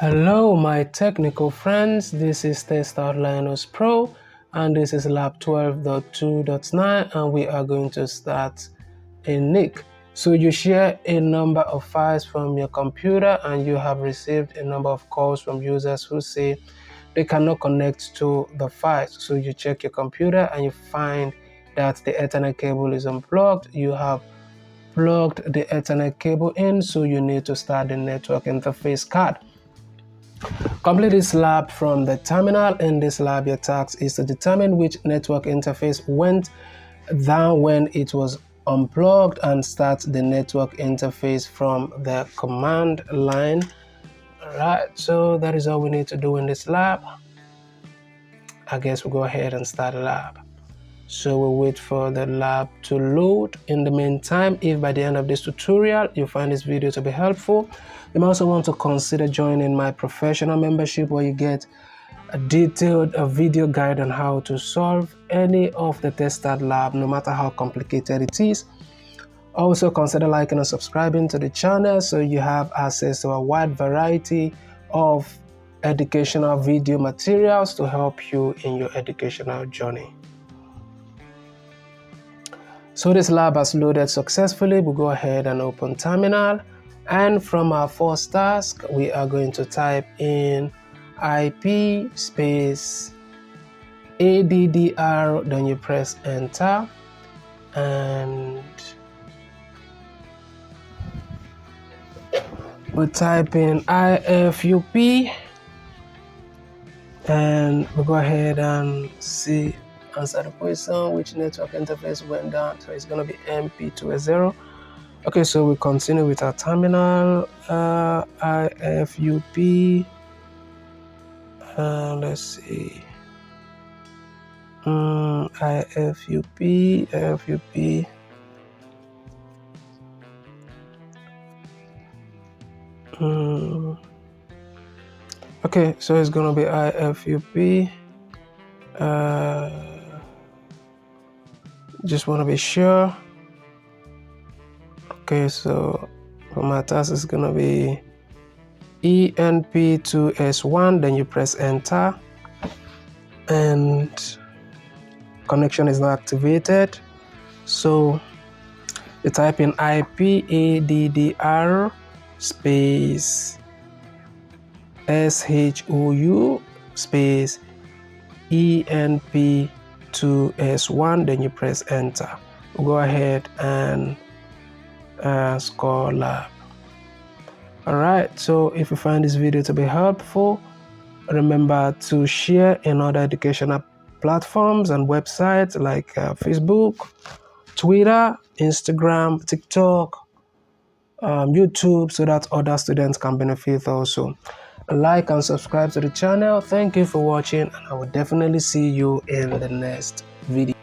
Hello my technical friends, this is TestOut Linus Pro and this is lab 12.2.9 and we are going to start a NIC. So you share a number of files from your computer and you have received a number of calls from users who say they cannot connect to the files. So you check your computer and you find that the Ethernet cable is unplugged. You have plugged the Ethernet cable in, so you need to start the network interface card. Complete this lab from the terminal. In this lab, your task is to determine which network interface went down when it was unplugged and start the network interface from the command line. Alright, so that is all we need to do in this lab. I guess we'll go ahead and start the lab. So we'll wait for the lab to load. In the meantime, if by the end of this tutorial you find this video to be helpful, you might also want to consider joining my professional membership where you get a detailed video guide on how to solve any of the TestOut lab, no matter how complicated it is. Also consider liking and subscribing to the channel so you have access to a wide variety of educational video materials to help you in your educational journey. So this lab has loaded successfully. We'll go ahead and open terminal, and from our first task we are going to type in IP space ADDR, then you press enter, and we'll type in IFUP, and we'll go ahead and answer the question which network interface went down. So it's going to be MP20. Okay, so we continue with our terminal. IFUP, let's see, IFUP. Okay, so it's going to be IFUP. Just want to be sure. Okay, so for my task is gonna be ENP2S1, then you press enter, and connection is not activated. So you type in IP ADDR space SHOU space ENP2S1, then you press enter. We'll go ahead and score lab. Alright, so if you find this video to be helpful, remember to share in other educational platforms and websites like Facebook, Twitter, Instagram, TikTok, YouTube, so that other students can benefit also. Like and subscribe to the channel. Thank you for watching, and I will definitely see you in the next video.